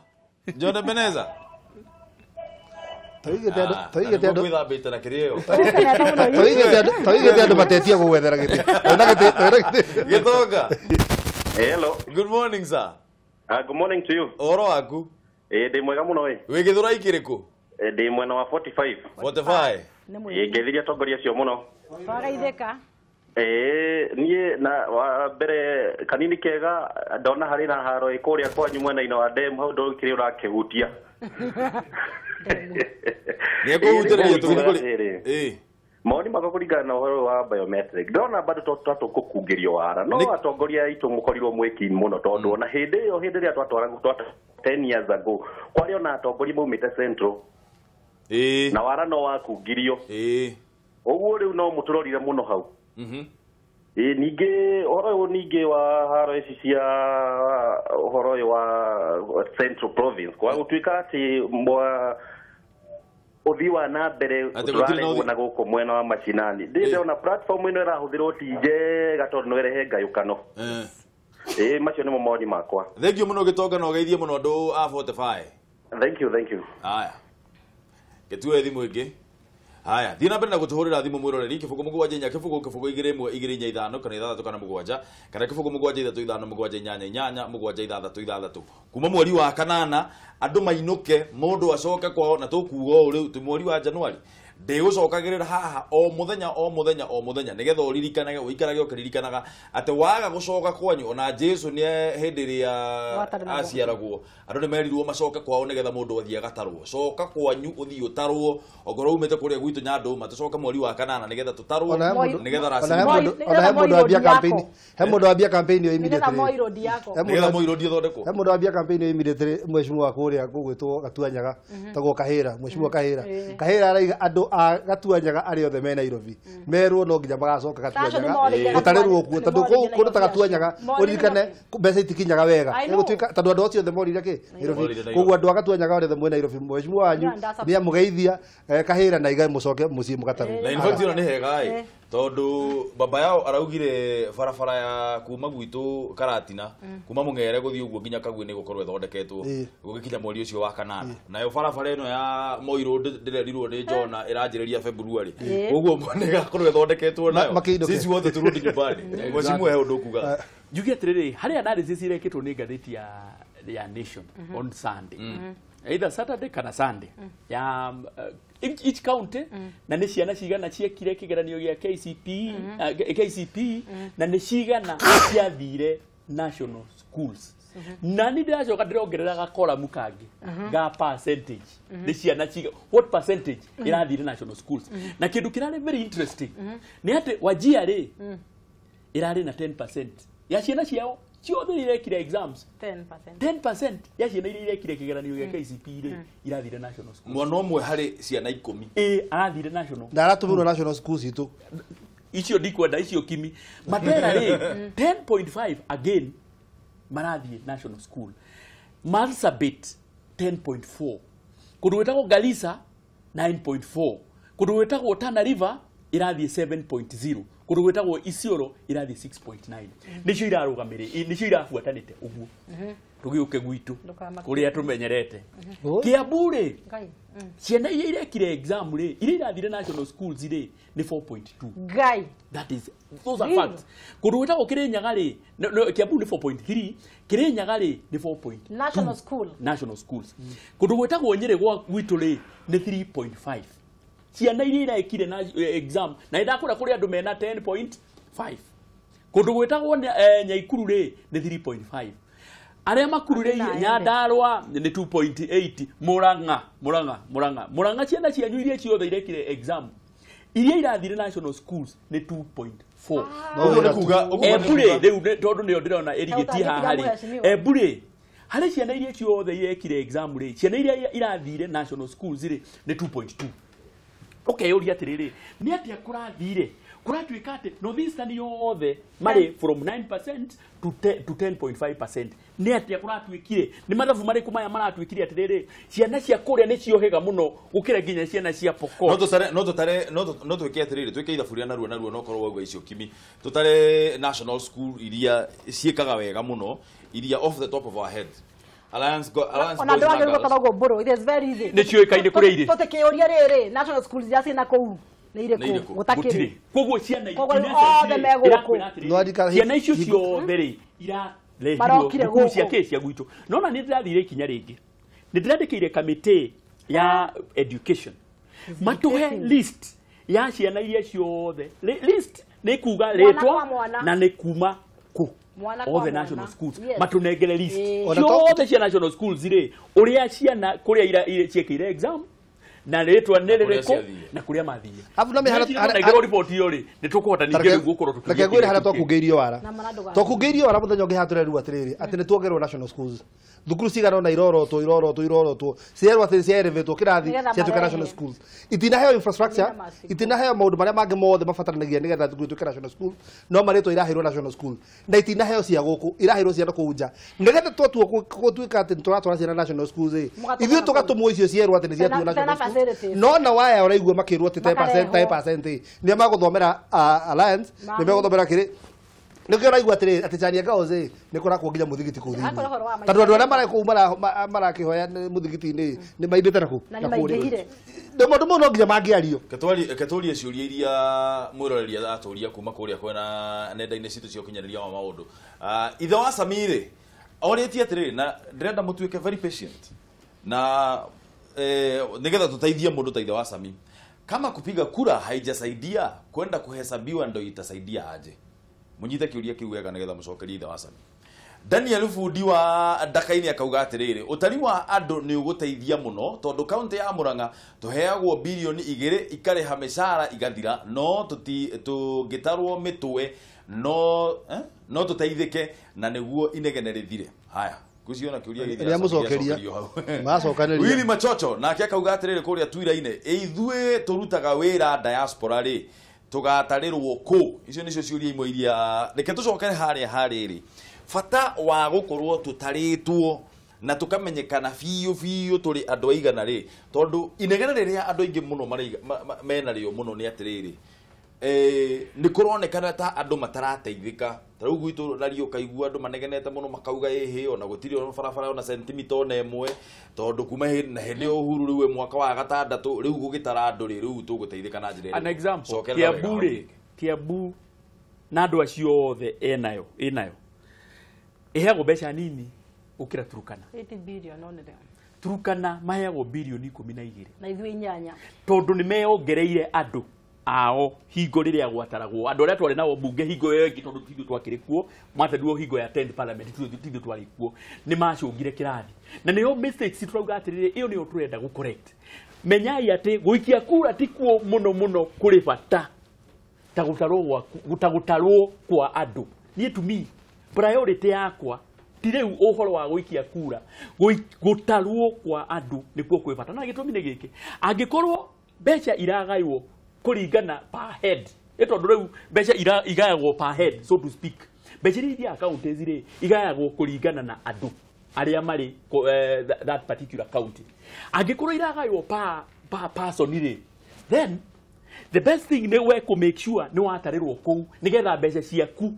John Beneza. Toigete andu kwithambite na kirio. Toigete andu matetia kugwethera giti. Gitonga. Hello. Good morning, sir. Good morning to you. Oro waku? Ndi mwega muno we. Wi githura ikiriku? Ndi mwena wa 45. 45. Ngeithiria tongoria cio muno. Twagaitheka. Nie na wa mbere kanini kega ndona hari na haro ikuria kwanyu mwena ino wa dem hau ndokire urakehutia. Ni kuhutereria tukuri. Maoni magakurigana na uhoro wa biometric. Ndona bado twatukukungirio wara. No atongoria itu mukorirwo mwiki muno tondu ona hindi ria twatwara 10 years ago. Kwari ona atongoria maumite Central. Na wara no wakungirio. Oguo riu no muturorire muno hau. Nige horo nige wa haro eci cia horo wa Central Province kwa gutuika ati mwa uthiwa na mbere turarengwo guko mwena wa macinani ndinde ona platform ino irahuthirwo tije gatondu no irehe ngayukano macio nimo maoni makwa. Thank you muno Gitonga no geithie muno andu a 45. Thank you. Aya getue thimu ingi. Haya, thina mbere na gutuhurira thimu mwiroreri kifugo mugwanja nya kifugo igire imwe igire nya ithano kana ithathatũ kana mugwanja kana kifugo mugwanja ithatũ ithano mugwanja inyanya inyanya mugwanja ithathatũ kuma mweri wa kanana andu mainuke mundu acoke kwao na tukuo riu tu mweri wa Januari ndigũcokagĩrĩra haha o mũthenya nigetha ũririkanage ũikarage ũkĩririkanaga atĩ waga gũcoka kwanyu ona Jesu nĩ hĩndĩ ĩrĩa aciaragwo andũ nĩ merirwo macoke kwao nigetha mũndũ athiĩ agatarwo coka kwanyu ũthiĩ ũtarwo ongorwo umĩte kũrĩa gwitũ Nyandũma tũcoke mweri wa kanana nigetha tũtarwo nigetha he mũndũ wambia campaign ĩyo immediately nigetha Moirodi thondekwo he mũndũ wambia campaign ĩyo immediately mheshimiwa kũrĩa gũgwĩtwo Gatuanyaga tagwo Kahĩra mheshimiwa Kahĩra araiga andũ a Gatuanyaga arĩ othe me Nairobi merwo no nginya magacoka Gatuanyaga gũtarĩrwo kuo tondũ kũndũ ta Gatuanyaga ũririkane mbeca itikinyaga wega gũtuĩka tondũ andũ acio othe morire kĩ Nairobi koguo andũ a Gatuanyaga othe mwe Nairobi mheshimiwa wanyu nĩ amũgeithia Kahĩra na igai mũcoke mũciĩ mũgatarwo na infact ĩno nĩ hega tondu baba yao araugire barabara ya kuma gwitu Karatina kuma Mũng'ere guthii uguo nginya Kagwe nĩ gukorwo ĩthondeketwo gũgĩkinya mweri ũcio wa kanana nayo barabara ĩno ya Moi Road ndĩrerirwo nĩ Jona ĩranjĩrĩria February uguo nĩ gakorwo ĩthondeketwo nayo sisi wothe turudi nyumbani mheshimiwa he ũndũ kuga juge atiriri hari analysis ireketwo nĩ ngathĩti ya Nation on Sunday either Saturday kana Sunday ya each county na nĩ ciana cigana ciekire kigeranio gĩa KCPE na nĩ cigana ciathire national schools na nĩ ndĩracoka ndĩrongerera gakoramu kangi ga percentage nĩ ciana ciga what percentage irathire national schools na kĩndũ kĩrarĩ very interesting nĩ atĩ Wajir irarĩ na 10% ya ciana ciao ciothe irekire exams 10% ya ciana iria irekire kigeranio gĩa KCPE irathire national schools mwana ũmwe harĩ ciana 10 arathire national na aratũmirwo national schools itu icio ndikwenda icio kimi Mandera 10.5 again marathie national school Marsabit 10.4 kundu wetagwo Garissa 9.4 kundu wetagwo Tana River irathie 7.0 kundu wetagwo Isiolo irathie 6.9 nicio irarugamire nicio irafuatanite uguo tugiuke gwitu kuria tumenyerete Kiambu ri ciana iria irekire exam ri iria irathire national schools ri ni 4.2 Guy that is those are facts kundu wetagwo Kirinyaga ri Kiambu ni 4.3 Kirinyaga ri ni 4.2 national schools kundu wetagwo Nyeri gwitu ri ni 3.5 ciana iria irekire na exam na idakura kuri andu mena 10.5 kundu wetagwo Nyaikuru ri ni 3.5 aria makurure Nyandarua ni 2.8 Murang'a ciana cianyu iria ciothe irekire exam iria irathire national schools ni 2.4 no nĩ kuga Ebure riu tondu nĩ ndirona erigiti haha ri Ebure hale ciana iria ciothe irekire exam ri ciana iria irathire national schools ri ni 2.2 okay uri atiriri ni atia kurathire kuratuika ati northeastern yothe mari from 9% to 10.5% ni atia kuratuikire ni mathabu mari kumaya maratuikire atiriri ciana cia kuria ni ciohega muno gukira nginya ciana cia Pokot no twike atiriri twike ithaburia naruo no korwo wagwa icio kimi tutare national school iria ciekaga wega muno iria off the top of our head Alliance ona ndwage gutarago mburu it is very easy ni cioikaine kuria iri tote kiuria riri national schools ya cina kou ni ire ku gutakiri koguo ciana ciana icio ciothe ri ira lehiro cia kesi ya gwitu nona ni ndirathire ikinya ringi ni ndirandikire committee ya education matuhe list ya ciana iria ciothe list ni kuga retwa na ni kuma ku all the national schools matunengere list ciothe cia national schools ri uria ciana kuria ira ciekire exam na retwa nerereko na kuria mathie afu na mehara report iyo ri nitukuhota ninge gukoro tukige reke gwira hara twakungeirio wara twakungeirio wara muthenya ungi hature ru atiriri ati ni tuongerwo national schools thukuru cigana na irorotwo cierwa atiri cierevetwo kirathi cia national schools itinaheo infrastructure itinaheo maundu maria mangi mothe mabataranagia nigetha thukuru tuike national school no maritwo irahirwo national school na itinaheo cia guku irahirwo ciana kuunja nigetha tutuika ati turatwara ciana national schools ithuĩ tugatumwo icio cierwa ati ni ciatuo national schools no na waya uraigua makirwo ati 10% ni maguthomera alliance ni maguthomera kiri nĩkĩo raigua atĩ Chania Girls nĩ kũrakwo nginya mũthigiti kũu thĩinĩ tondũ andũ arĩa marakũu marakĩhoya mũthigiti-inĩ nĩ maindĩte nakũu ndũmũ no nginya mangĩario ketũrie ciũria iria mwĩroreria atũria kuma kũrĩa kwena nenda-inĩ citũ cia ũkinyanĩria wa maũndũ ithe wa Samĩ-rĩ orĩtie atĩrĩrĩ na ndĩrenda mũtuĩke very patient na nĩgetha tũteithie mũndũ ta ithe wa Samĩ kama kupiga kura haijasaidia kwenda kuhesabiwa ndio itasaidia aje munyite kiuria kiu wega nigetha mucokerie ithe wa Samĩ Daniel Fundi wa Ndakaini akauga atiriri utari wa andu ni uguteithia muno tondu county ya Murang'a tuheagwo bilioni 2 ikareha mishara igathira no tungitarwo mitwe no tuteithike na niguo inegene rithire haya kuciona kiuria githira ya mucokeria macokanĩria Willy Machocho nake akauga atiriri kuria twira-ine ithuĩ turutaga wira diaspora ri tugatarirwo ku icio nicio ciuria imwe iria reke tucokere harĩa fata wa gukorwo tutaritwo na tukamenyekana fiu turi andu aigana ri tondu inegene riria andu aingi muno mena rio muno ni atiriri ni kuronekana ta andu matarateithika tarau gwitu rario kaigua andu manegenete muno makauga ehe ona gutiri ona barabara ona sentimita ona emwe tondu kuma na hende uhuru riu mwaka wa gatandatu riu gugitara andu riu tuguteithika na njira an example Kiambu na andu acio othe inayo eheagwo mbeca nini ukira Turukana 80 billion onere Turukana maheagwo bilioni 12 na ithuĩ 8 tondu ni meongereire andu ao hingo riria gwataragwo andu aria twari nao bunge hingo yengi tondu tithu twakirikuo mwatanduo hingo ya 10 parliament tithu twarikuo ni macungire kirathi na niyo mistakes turauga atiriri iyo niyo turenda gu correct menyai ati guikia kura tikuo muno kuri bata gutagutarwo kwa andu ni tumi priority yakwa ti riu uhoro wa guikia kura gutarwo kwa andu nikuo kwi bata na gitumi ni giki angikorwo mbeca iragaiwo kuringana per head tondu riu mbeca igayagwo per head so to speak mbeca iria account ezire igayagwo kuringana na andu aria mari that particular county angikorwo iragaiwo per person ri then the best thing ni we ku make sure ni watarirwo kou nigetha mbeca ciaku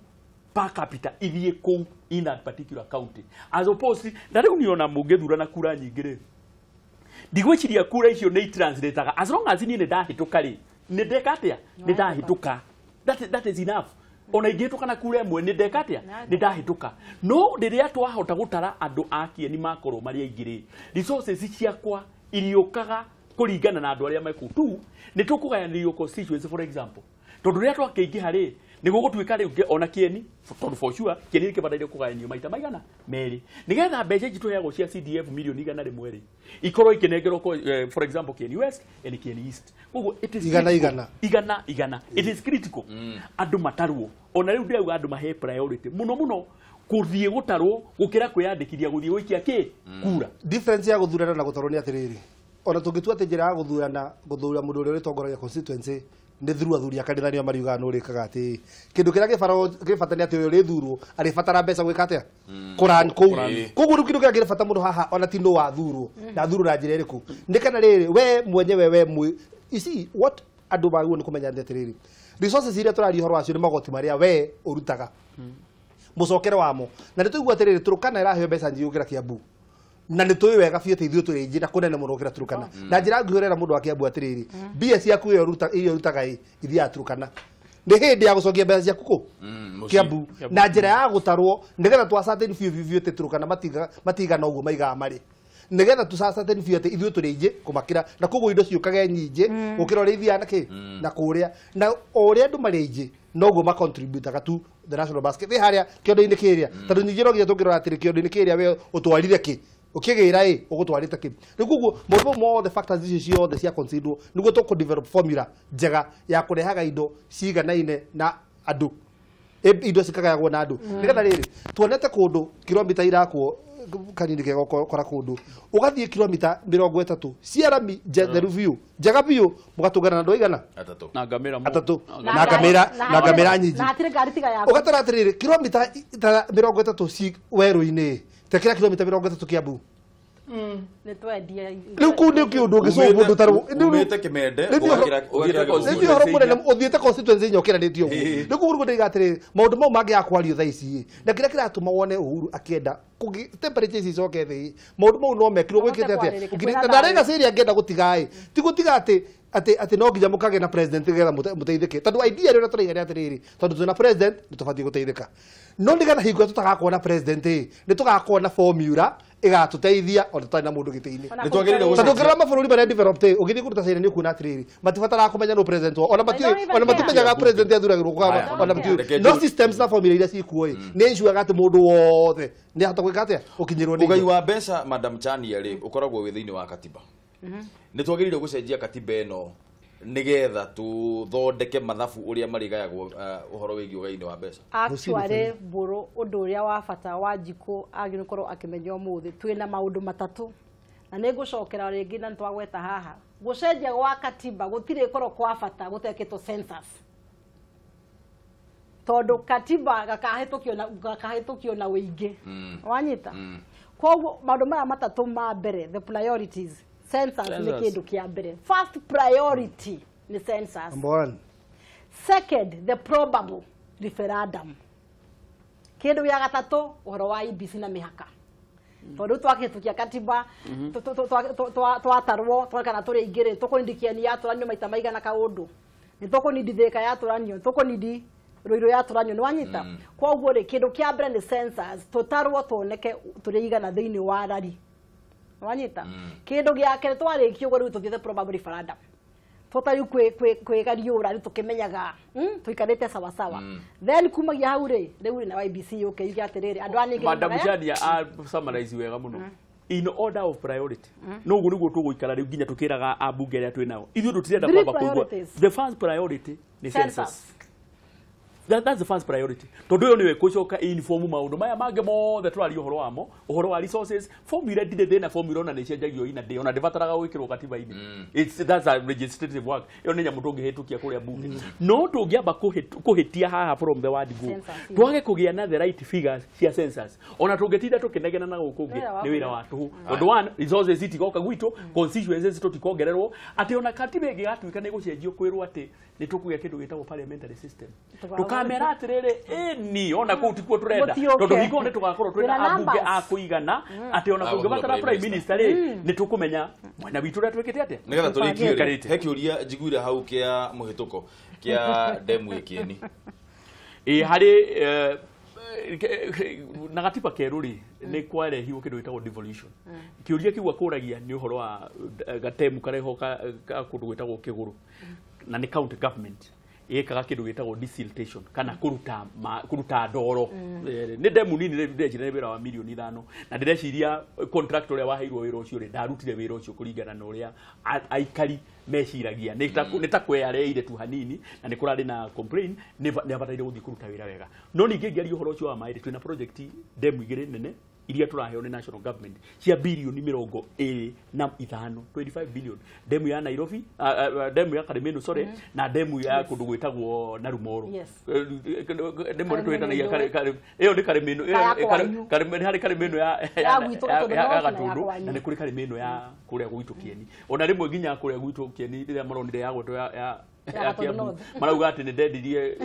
per capita ithie kou in that particular county as opposed na riu niona mungithurana kura nyingi ri ndigwiciria kura icio ni translataga as long as ni ndahituka ri ni ndekatia ni ndahituka that is enough ona ingihituka na kura emwe ni ndekatia ni ndahituka no riria twahota gutara andu akie ni makorwo mari aingĩ ri resources ciakwa iriukaga kuringana na andu aria meku tu ni tukugayanirio constituency for example tondu riria twakĩingĩha ri niguo gũtuĩka rĩu ona Kieni tondu for sure Kieni kĩbataire kũgayanio maita maigana merĩ nigetha mbeca ici tũheagwo cia CDF milioni 100 ri ikorwo ikinengerwo for example Kieni West and Kieni East koguo it is igana it is critical andu matarwo ona rĩu ndĩrauga andu mahe priority muno kuthie gutarwo gukira kwiyandikithia guthie wikia ki kura. Difference ya guthurana na gutarwo ni atiriri. Ona tungitua ati njira ya guthura mundu uria utongoragia constituency ni through athuri akanitha nio mariuga no rikaga ati kindu kiria gibata ni ati uyu ri thuru ari fatara mbeca gwika atia kuran koguo kindu kiria gibata muno haha ona ti no wa thuru na thuru na njira iriku ni kana riri we mwenyewe we you see what andu baguo ni kumenya atiriri resources iria turari horo acio ni magoti maria we urutaga mucokere wamo na ni tuigua atiriri Turukana iraheo mbeca nyingi gukira Kiambu na ni tuwe wega biyo teithio turi njira kunene muno gukira Turukana na njira ngihorera mundu wa Kiambu atiriri bia ciaku iyo rutaga ithia Turukana ni hindi ya gucokia mbeca ciaku ku Kiambu na njira ya gutarwo nigetha twasate biyo te Turukana matiga na uguo maiga mari nigetha tusasate biyo te ithio turi nje kumakira na koguo indo ciukage nyinje gukira uri ithia na ki na kuria na uria andu mari nje no go ma contribute tu the national basket we haria kiondo-ini kiria tondu nyingi no ginya tungirora atiri kiondo-ini kiria we utwarire ki ukigira ugutwarite ki rikuguo mo the factors icio ciothe cia consider niguo tuko develop formula njega ya kurehaga indo ciganaine na andu indo cikagayagwo na andu nigetha riri tuonete kundu kilomita irakwo kanini kego kora kundu ugathie kilomita 30 ciarami theru biu njega biu mugatungana na ndo igana na ngamira na ngamira nyingi na atire ngari tiga yako ugatara atiriri kilomita 30 ci weru-ini tekira kilomita 30 Kiambu ni twendia riu ku ni kiundu ngicoka mundu taru umete Kimende ndio horo munene uthiete constituency nyokera nitio riu ku rugo ndigatiri maundu mau mangi akwario tha ici na kira kiratuma wone Uhuru akienda temperature ici coke thi maundu mau no mekirwo gwikite atia na ndarega ciria ngenda gutigai ti gutiga ati no nginya mukage na president getha muteithike tondu idea rio turaiga atiriri tondu tuna president ni tubati guteithika no ndigana hingo tutagakorwo president ni tugakorwo formula igatuteithia ona tutari na mundu giti-ini ni twagirire tondu ngirora mabũrũri maria developed ugithi kuruta caina ni kuona atiriri matibatara kumenya no president ona matimenyaga president athuragirwo kwa ona no systems na formula iria cikuo ni ensure ati mundu wothe ni ahota gwika atia ukinyirwo ni ugai wa mbeca Madam Chania ri ukoragwo wi thiini wa katiba ni twagirire gucenjia katiba eno nigetha tuthondeke mathabu uria marigayagwo uhoro wigi ugai-ini wa mbeca actually buru undu uria wa bata wa Njiku agirukoro akimenya umuthi twina maundu matatu na ni gucokera ringi na twagweta haha gucenjia gwa katiba gutire koro kwa bata guteketwo census tondu katiba gakahitukio na wingi wanyita koguo maundu maya matatu ma mbere the priorities census ni kindu kia mbere first priority ni census number 1 second the probable referendum kindu gya gatatu uhoro wa IBC na mihaka tondu twakitukia katiba twatarwo twakana turi ingire tukundikia ni yaturanio maita maigana kaundu ni tukunindithika yaturanio tukunindi roiro yaturanio ni wanyita koguo ri kindu kia mbere ni census tutarwo tuoneke turi igana thiini wa rari wanyita kindu gya kere twarikio gwa riu tuthiete probable referendum tutari kwigariura riu tukimenyaga tuikarite sawa sawa then kumagia hau ri riu na IBC yuke atiriri andu aningi Madam Chania summarize wega muno in order of priority no guo niguo tuguikara riu nginya tukiraga abunge aria twinao ithuĩ tutirenda kwamba kuigua the first priority ni census. That's the first priority. Tondu yo niwe kucoka inform maundu maya mange mothe turari uhoro wamo uhoro wa resources formula ndire thina formula ona nicenjagio ina de ona ndibataraga gwikirwo katiba-ini that's a legislative work yo ni nyamu tungihitukia kuria bunge no tungiamba kuhitia haha from the word go twage kugia na the right figures cia census ona tungitinda tukinegena na gukungi ni wira watu tondu one resources itigoka gwitu constituencies tutikogererwo ati ona katiba ingigatuika ni gucenjio kwirwo ati ni tukugia kindu gitagwo parliamentary system tukamera atiriri ni ona kuu tikuo turenda tondu hingo ni tugakorwo twina abunge a kuigana ati ona kungibatara prime minister ri ni tukumenya mwana witu ria twikite atia nigetha turikie he kiuria njiguire hau kia muhituko kia demu ikieni hari na gatiba keru ri ni kwarehiwo kindu gitagwo devolution kiuria kiu akuragia ni uhoro wa gatemu kareho ka kundu gwitagwo kiguru na ni county government yekaga kindu gitagwo desiltation kana kuruta ndoro ni demu nini ndejire wira wa milioni 5 na ndireciria contractor ya waheirwo wira ucio ri ndarutire wira ucio kuringana na uria aikari meciragia ni ta kweareire tu hanini na ni kurari na complain ni abataire guthii kuruta wira wega no ningi ngiari uhoro ucio wa mai twina project demu igire nene iria turaheo ni national government cia bilioni 25 billion demu ya Nairobi demu ya Karimeno na demu ya kundu gwitagwo na Rumoro demu twetanagia iyo ni Karimeno hari Karimeno ya Gatundu na ni kuri Karimeno ya kuria gwitu Kieni ona rimwe nginya kuria gwitu Kieni rira maronire ya gweto ya Kiambu marauga ati ni ndendirie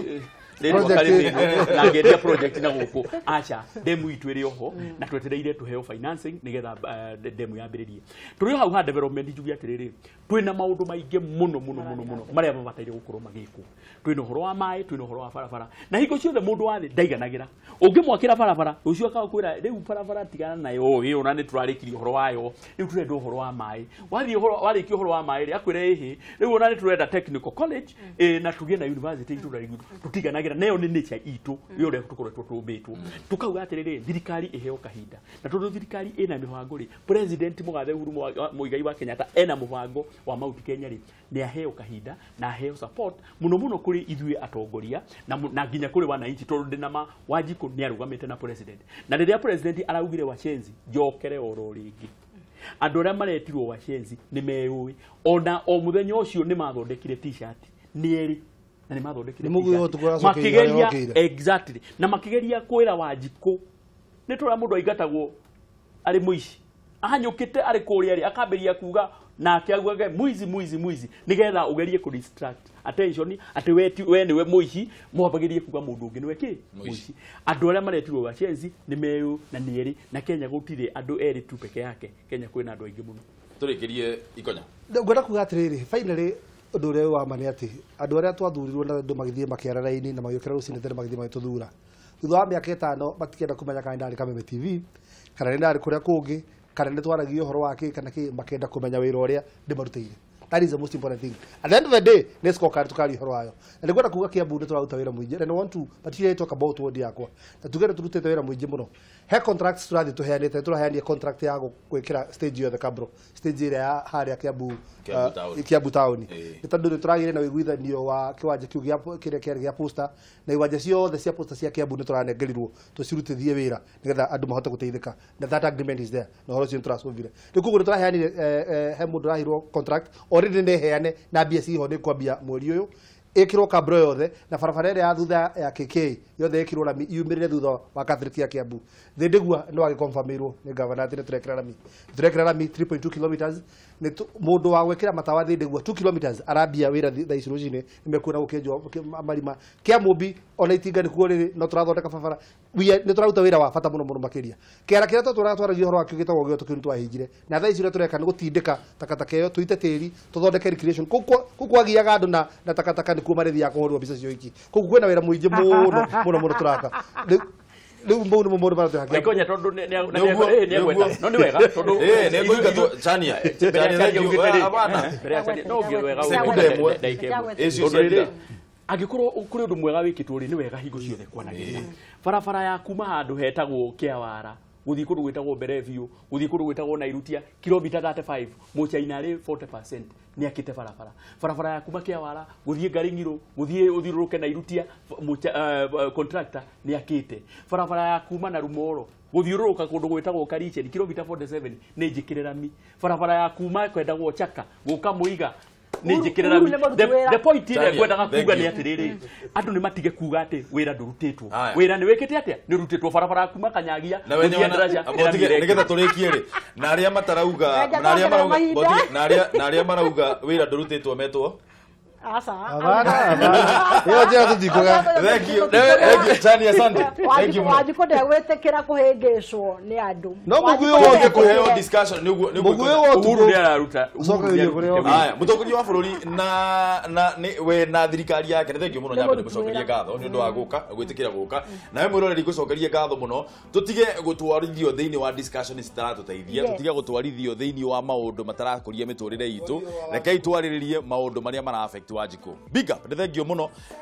na ngeria project na guku acha demu itu iri oho na twetereire tuheo financing nigetha demu yambiririe turi hau ha development jugia atiriri twina maundu maingi muno maria mabataire gukorwo magikwo twina uhoro wa mai twina uhoro wa barabara na hingo ciothe mundu wathi ndaiganagira ungimwakira barabara ucio akakwira riu barabara tigana nayo iyo na ni turarikirie uhoro wayo riu turenda uhoro wa mai wariki uhoro wa mai ri akwire ihi riu na ni turenda technical college na tugie na university tutiganagira nayo ni nature itu yore tukoretwo tumbitwo tukauga atiriri thirikari iheo kahinda na tondu thirikari ina mibango ri president Mugathe Uhuru Muigai wa Kenyatta ena mubango wa Mount Kenya ri ni aheo kahinda na aheo support muno kuri ithuĩ atongoria na nginya kuri wananchi tondu ndinama Wanjiku ni arugamite na president na riria president araugire Washenzi njokere oro ringi andu aria maretirwo Washenzi ni meui ona o muthenya ucio ni mathondekire t-shirt nieri na ni mathondekire makigeria exactly na makigeria kwira Wanjiku ni tora mundu aigatagwo ari muici ahanyukite ari kuria ari akamberia kuga na akiaguage muizi nigetha ugerie ku distract attention ati we niwe muici mwabagirie kuga mundu ungi niwe ki muici andu aria maretirwo Washenzi ni meyu na nieri na Kenya gutire andu eri tu peke yake Kenya kwina andu aingi muno turikirie Ikonya ngwenda kuga atiriri finally undu uria wa mani ati andu aria twathurirwo na andu magithie makiararaini na magikira rucini tene magithie magituthura thutha wa miaka 5 matikenda kumenya kana ndari Kameme TV kana ndari kuria kungi kana nä twaragia horo wake kana kä makenda kå menya wä ra å rä a ndä marutä ire. That is the most important thing. At the end of the day, nä scorecard tå kari horo wayo na nä gwenda kuga kä ambu nä tå raruta wä ra må ingä and I want to particularly talk about word yakwa na tugere tå rutä te wä ra må ingä må no he contracts tå rathiä tå heanä te tå raheania contract ya gwä kä ra stage yothe Kabro stage ä rä a harä a Kiambu taoni nä tondå nä tå ragä na wä guithanio wa kä wanja kä u kä rä kä arä gä a posta na iwanja ciothe cia posta cia Kiambu nä tå ranengerirwo tå cirutithie wä ra nä getha andå mahote gå teithä ka na that agreement is there na horo cio nä tå racåvire rä koguo nä tå raheanire he må ndå rahirwo contract already nä heane na mbia ciho nä kwambia mweri å yå ikirwo Kabro yothe na barabara ĩrĩa ya thutha ya KK yothe ikirwo rami yumĩrĩre thutha wa Catholic ya Kiambu ndigua no agĩkonfirmĩrwo nĩ gavana atĩ nĩtũrekĩra rami 3.2 kilometers nĩ mũndũ wa gwĩkĩra matawa ndigua 2 kilometers arambia wĩra thaa ici rũcinĩ nĩmekuona gũkĩenjwo marima kĩa Mũmbi ona itinga nĩkuo rĩrĩ no tũrathondeka barabara nĩ tũraruta wĩra wa bata mũno makĩria kĩara kĩrĩa tũratwaragia ũhoro wakĩo gĩtagwo gĩoto kĩu nĩtwahingire na thaa ici ũrĩa tũreka nĩ gũtindĩka takataka ĩyo tũite tĩri tũthondeke recreation kũu kwagiaga andũ na takataka nĩkuo marĩthi ya kũhũrwo mbica cio iki kũu kwĩna wĩra mũingĩ mũno tũraka rĩu mbau nĩmo maũndũ marĩa tũreka Ikonya tondu nĩ egweta no nĩ wega tondu nĩ ngũiga tu Chania no ngĩ wega angĩkorwo kũrĩ ũndũ mwega wĩkĩtwo rĩ nĩ wega hingo ciothe kwanagĩrĩra barabara ya kuma handũ hetagwo Kĩawara guthii kundu gwitagwo Mberevio guthii kundu gwitagwo Nairutia kilomita 35 Mũchaina rĩ 40% ni akite barabara ya kuma Kĩawara guthii Ngaring'iro guthii uthiruruke Nairutia contractor ni akite barabara ya kuma na Rumoro guthiururuka kundu gwitagwo Kariche kilomita 47 ni njikire rami barabara ya kuma kwendagwo Chaka guka Muiga ni njikire rami the point ile ngwendaga kuga ni atiriri andu ni matige kuga ati wira ndurutitwo wira ni wikite atia ni rutitwo barabara kuma Kanyagia guthii Ndaraja nigetha turikie ri na aria matarauga na aria marauga wira ndurutitwo metwo asa yo je tutikuga thank you Chani asante thank you Wanjiku ndegwitikira kuhingicwo ni andu no muguyo wothe kuheo discussion muguyo wothe Uhuru ni araruta haya mutongoria wa bururi na we na thirikari yake thank you muno nyambe gucokeria ngatho ni undu wa guka gwitikira guka na we mwiroreri gucokeria ngatho muno tutige gutwarithio thiini wa discussion citaratuteithia tutige gutwarithio thiini wa maundu matarakuria miturire itu rekei twariririe maundu maria mara affect Wanjiku. Big up, ndithengio muno.